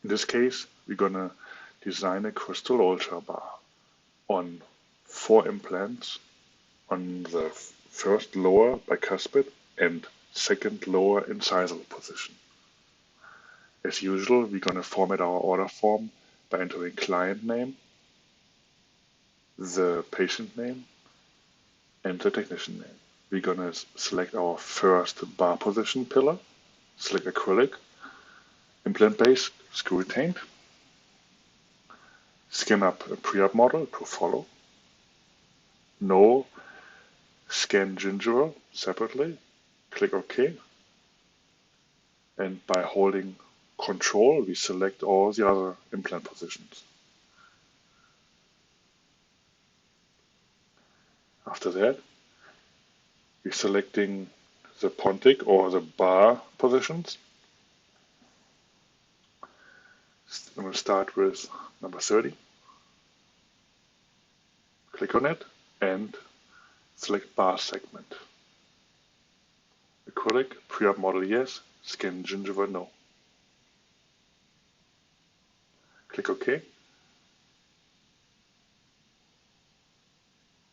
In this case, we're gonna design a Crystal Ultra bar on 4 implants on the first lower bicuspid and second lower incisal position. As usual, we're gonna format our order form by entering client name, the patient name, and the technician name. We're gonna select our first bar position pillar, select acrylic, implant base, screw retained, scan up a pre-op model to follow, no scan gingival separately, click OK, and by holding Control we select all the other implant positions. After that, we're selecting the pontic or the bar positions. I'm going to start with number 30. Click on it and select bar segment. Acrylic, pre-op model yes, scan gingival no. Click OK.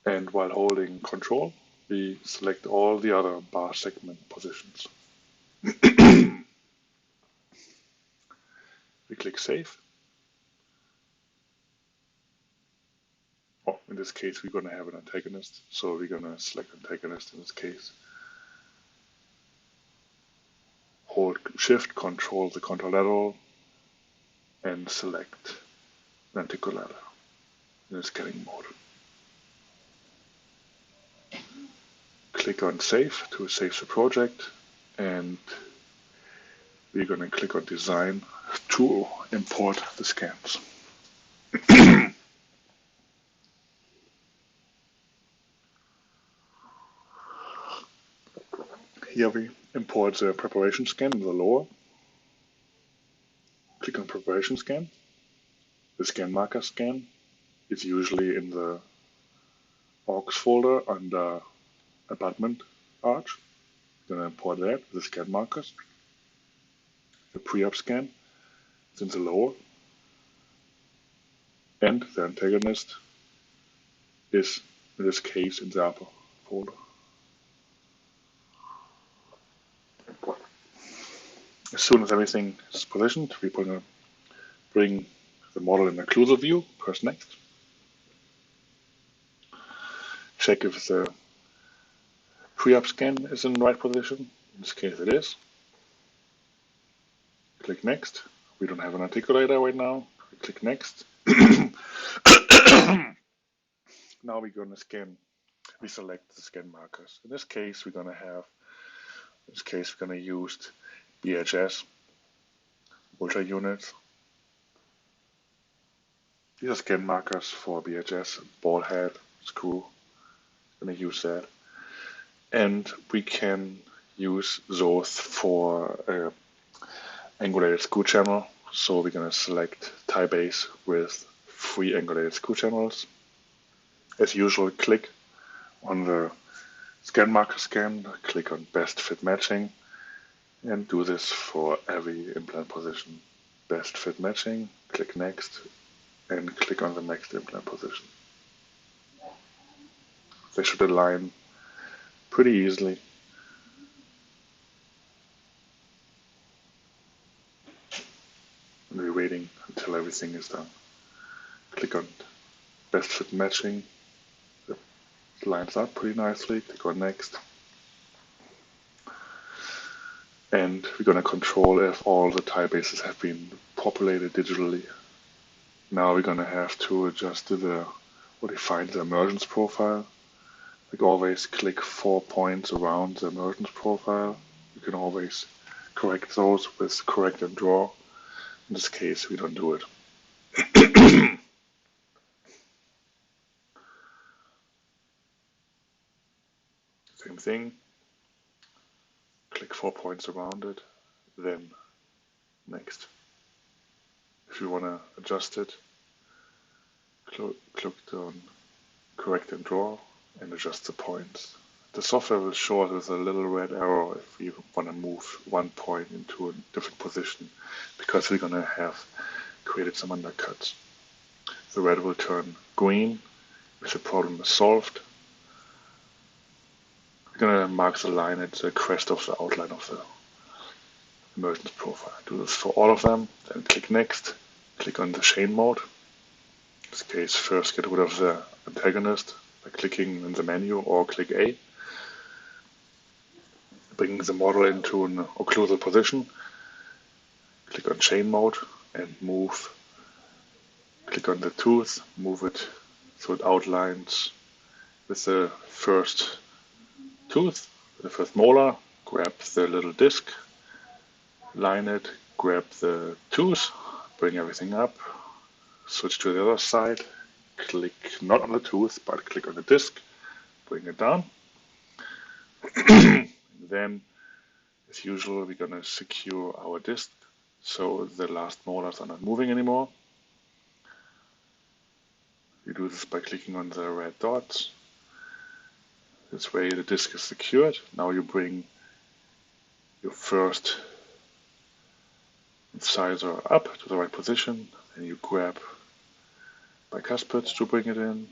And while holding Control, we select all the other bar segment positions. We click Save. Oh, in this case, we're going to have an antagonist, so we're going to select antagonist in this case. Hold Shift, Control the contralateral, and select ventriculateral in the scanning mode. Click on Save to save the project, and we're going to click on Design to import the scans. Here we import the preparation scan in the lower. Click on Preparation Scan. The scan marker scan is usually in the aux folder under Abutment arch. I'm going to import that, the scan markers. The pre-op scan is in the lower. And the antagonist is, in this case, in the upper folder. As soon as everything is positioned, we're going to bring the model in occlusal view, press next. Check if the pre-op scan is in the right position. In this case it is. Click next. We don't have an articulator right now. Click next. Now we're going to scan. We select the scan markers. In this case, we're going to use BHS ultra units. These are scan markers for BHS, ball head, screw. I'm going to use that. And we can use those for angulated screw channel. So we're going to select tie base with 3 angulated screw channels. As usual, click on the scan marker scan, click on best fit matching, and do this for every implant position. Best fit matching, click next, and click on the next implant position. They should align pretty easily. And we're waiting until everything is done. Click on best fit matching. It lines up pretty nicely. Click on next. And we're going to control if all the tie bases have been populated digitally. Now we're going to have to adjust or define the emergence profile. Like always, click 4 points around the emergence profile. You can always correct those with correct and draw. In this case, we don't do it. Same thing. Click 4 points around it, then next. If you want to adjust it, click on correct and draw and adjust the points. The software will show us with a little red arrow if we want to move 1 point into a different position, because we're going to have created some undercuts. The red will turn green if the problem is solved. We're going to mark the line at the crest of the outline of the emergence profile. Do this for all of them, then click Next, click on the chain mode. In this case, first get rid of the antagonist by clicking in the menu or click A. Bring the model into an occlusal position, click on chain mode and move. Click on the tooth, move it so it outlines with the first tooth, the first molar. Grab the little disc, line it, grab the tooth, bring everything up, switch to the other side, click not on the tooth but click on the disc, bring it down. Then, as usual, we're going to secure our disc so the last molars are not moving anymore. You do this by clicking on the red dots. This way the disc is secured. Now you bring your first incisor up to the right position, and you grab bicuspid to bring it in.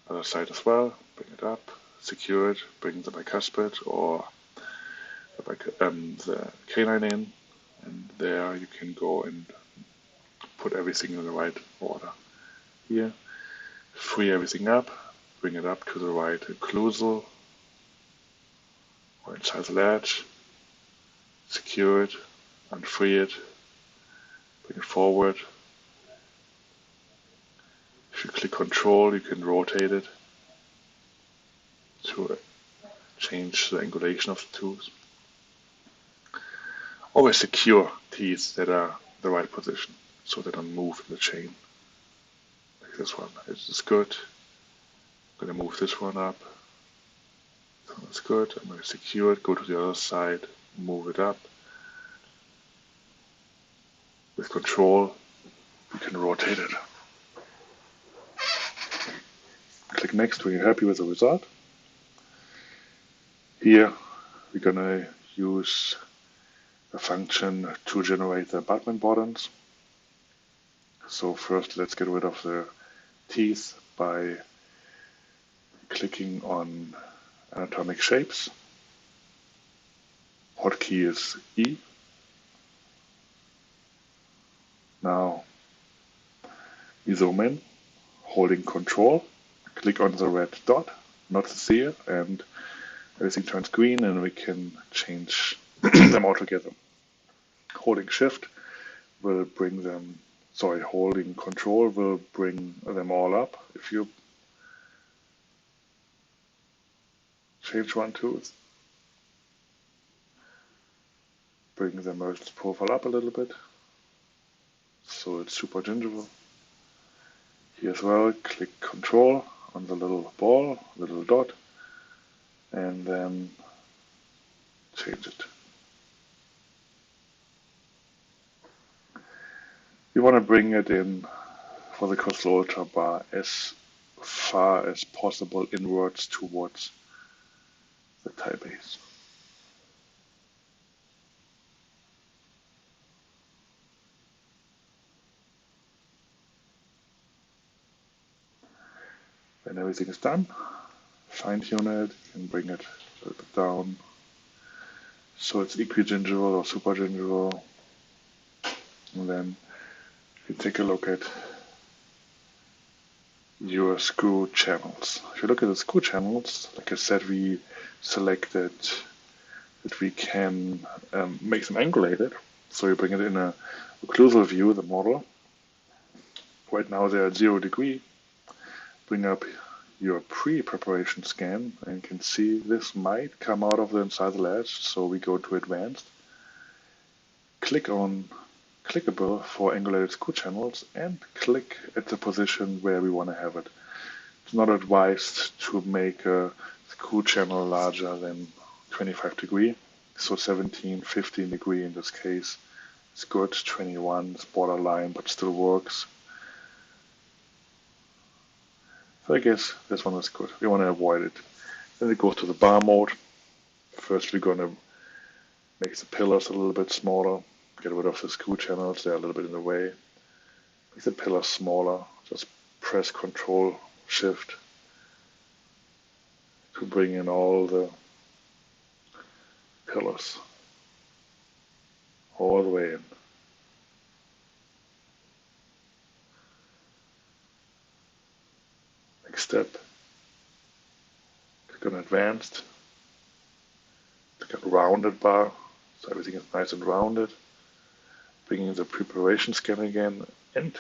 Other side as well, bring it up, secure it, bring the bicuspid or the canine in, and there you can go and put everything in the right order. Here, free everything up, bring it up to the right occlusal or incisal edge, secure it, unfree it, bring it forward. If you click Control, you can rotate it to change the angulation of the tooth. Always secure teeth that are the right position so they don't move in the chain. Like this one, it's good. I'm going to move this one up. So that's good. I'm going to secure it, go to the other side, move it up. With Control, you can rotate it. Click Next when you're happy with the result. Here, we're going to use a function to generate the abutment bottoms. So first, let's get rid of the teeth by clicking on anatomic shapes. Hotkey is E. Now, we zoom in, holding Control, click on the red dot, not the seal, and everything turns green, and we can change them all together. Holding Shift will bring them, holding Control will bring them all up. If you change one tooth, bring the emergence profile up a little bit, so it's super gingival. Here as well, click Control on the little ball, little dot, and then change it. You want to bring it in for the Crystal Ultra bar as far as possible inwards towards the thigh base. When everything is done, fine tune it, you can bring it a little bit down so it's equigingival or supergingival. And then you take a look at your screw channels. If you look at the screw channels, like I said, we selected that we can make them angulated. So you bring it in a occlusal view, the model. Right now they're at 0 degree. Bring up your pre-preparation scan and you can see this might come out of the incisal edge. So we go to Advanced, click on Clickable for angulated screw channels and click at the position where we want to have it. It's not advised to make a screw channel larger than 25 degree. So 17, 15 degree in this case is good. 21 is borderline but still works. So I guess this one is good. We want to avoid it. Then we go to the bar mode. First we're going to make the pillars a little bit smaller. Get rid of the screw channels, they're a little bit in the way. make the pillar smaller. Just press Control Shift to bring in all the pillars all the way in. Next step, click on Advanced, click on Rounded Bar, so everything is nice and rounded. Bring in the preparation scan again, and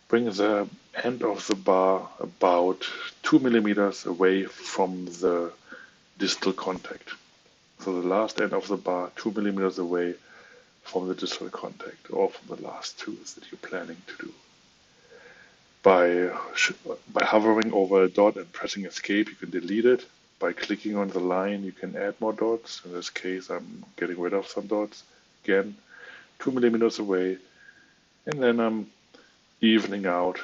bring the end of the bar about 2 millimeters away from the distal contact. So the last end of the bar 2 millimeters away from the distal contact, or from the last tooth that you're planning to do. By hovering over a dot and pressing Escape, you can delete it. By clicking on the line, you can add more dots. In this case, I'm getting rid of some dots. Again, 2 millimeters away, and then I'm evening out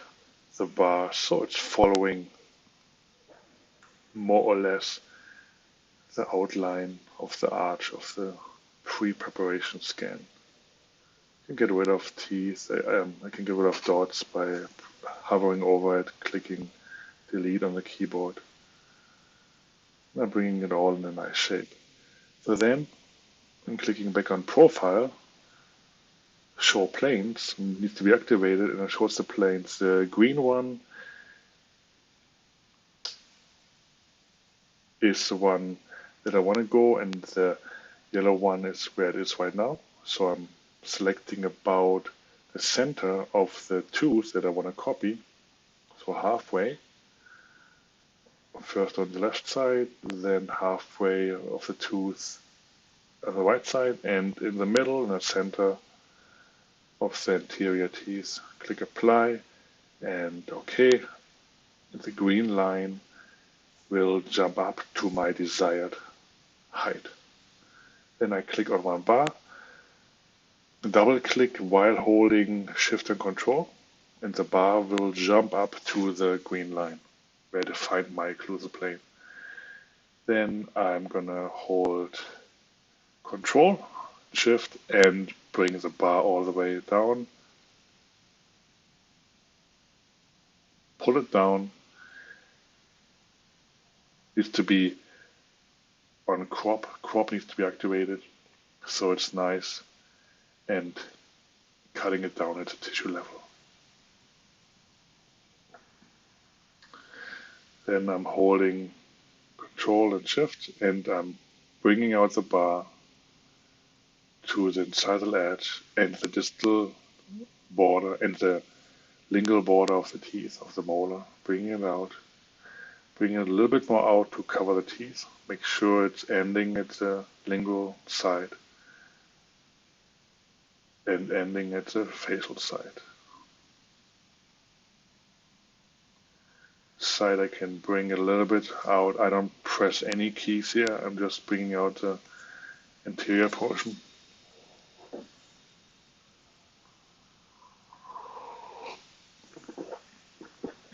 the bar so it's following more or less the outline of the arch of the pre-preparation scan. I can get rid of teeth, I can get rid of dots by hovering over it, clicking delete on the keyboard. I'm bringing it all in a nice shape. So then I'm clicking back on Profile. Show planes needs to be activated, and it shows the planes. The green one is the one that I want to go, and the yellow one is where it is right now. So I'm selecting about the center of the tooth that I want to copy. So halfway, first on the left side, then halfway of the tooth on the right side, and in the middle, in the center of the anterior teeth. Click Apply, and OK. The green line will jump up to my desired height. Then I click on one bar, double click while holding Shift and Control, and the bar will jump up to the green line where I defined my occlusal plane. Then I'm gonna hold Control, Shift, and bring the bar all the way down. Pull it down. Needs to be on crop. Crop needs to be activated so it's nice, and cutting it down at the tissue level. Then I'm holding Control and Shift, and I'm bringing out the bar to the incisal edge and the distal border and the lingual border of the teeth of the molar. Bringing it out. Bring it a little bit more out to cover the teeth. Make sure it's ending at the lingual side and ending at the facial side. Side I can bring it a little bit out. I don't press any keys here. I'm just bringing out the anterior portion.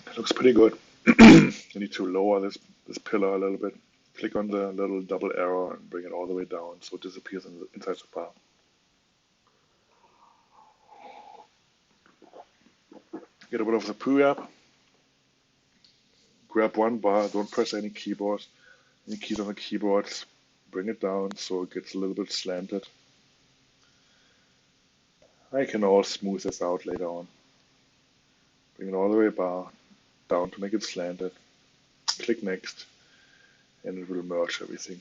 It looks pretty good. I need to lower this pillar a little bit. Click on the little double arrow and bring it all the way down so it disappears inside the bar. Get a bit of the pre-wrap. Grab one bar, don't press any keys on the keyboards. Bring it down so it gets a little bit slanted. I can all smooth this out later on. Bring it all the way down to make it slanted. Click Next, and it will merge everything.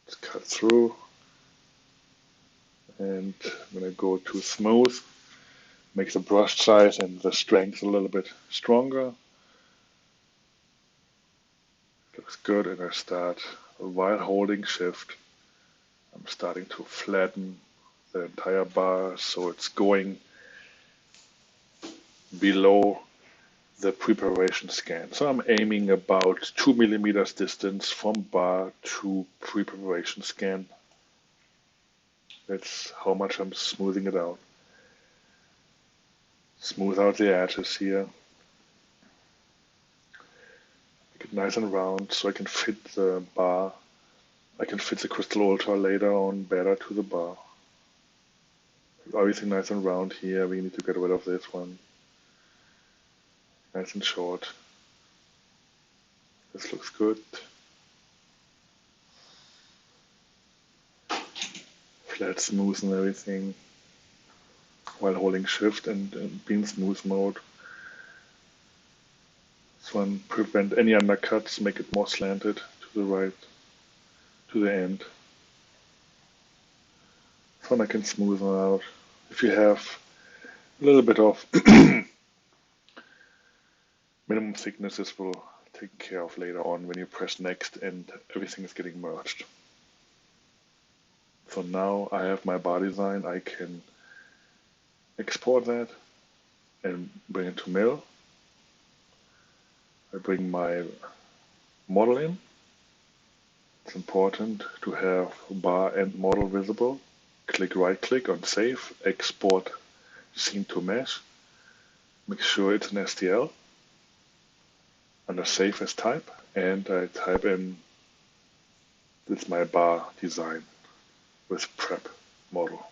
Let's cut through, and I'm going to go to smooth, make the brush size and the strength a little bit stronger. Looks good, and I start while holding Shift. I'm starting to flatten the entire bar so it's going below the preparation scan. So I'm aiming about 2 millimeters distance from bar to pre-preparation scan. That's how much I'm smoothing it out. Smooth out the edges here. Make it nice and round so I can fit the bar. I can fit the Crystal Ultra later on better to the bar. Everything nice and round here. We need to get rid of this one. Nice and short. This looks good. Flat, smooth and everything. While holding shift and being smooth mode. This one prevent any undercuts, make it more slanted to the right, to the end. This one I can smoothen out. If you have a little bit of minimum thickness, this will take care of later on when you press next and everything is getting merged. So now I have my bar design. I can export that and bring it to mill. I bring my model in. It's important to have bar and model visible. Right click on save, export scene to mesh. Make sure it's an STL. Under save as type, and I type in, this is my bar design with prep model.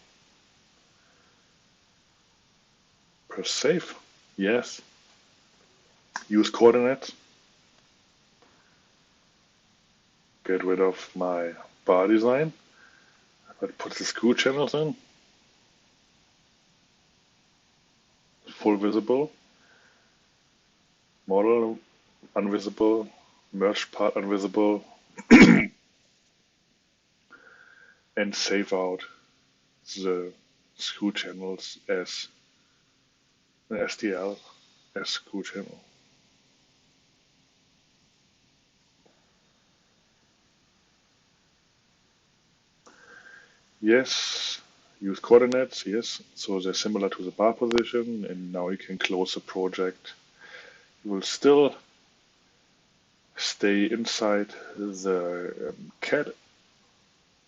Press save, yes. Use coordinates. Get rid of my bar design. I put the screw channels in. Full visible. Model unvisible. Merged part unvisible. And save out the screw channels as an STL as screw channel. Yes, use coordinates, yes, so they're similar to the bar position, and now you can close the project. You will still stay inside the CAD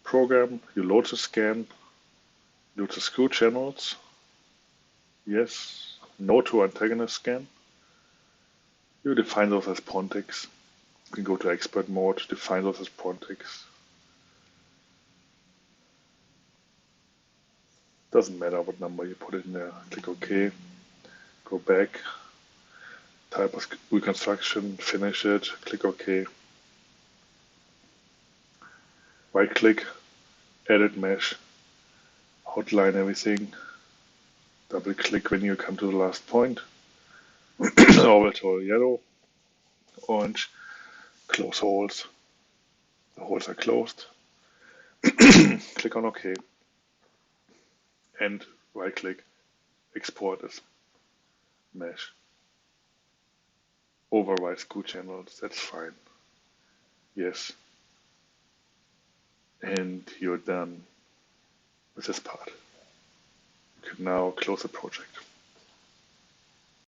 program. You load the scan, load the screw channels, yes, no to antagonist scan. You define those as pontics. You can go to expert mode, define those as pontics. Doesn't matter what number you put in there. Click OK, go back, type of reconstruction, finish it, click OK. Right click, edit mesh, outline everything, double click when you come to the last point, orbital yellow, orange, close holes. The holes are closed. Click on OK. And right click, export as mesh. Override screw channels, that's fine. Yes. And you're done with this part. You can now close the project.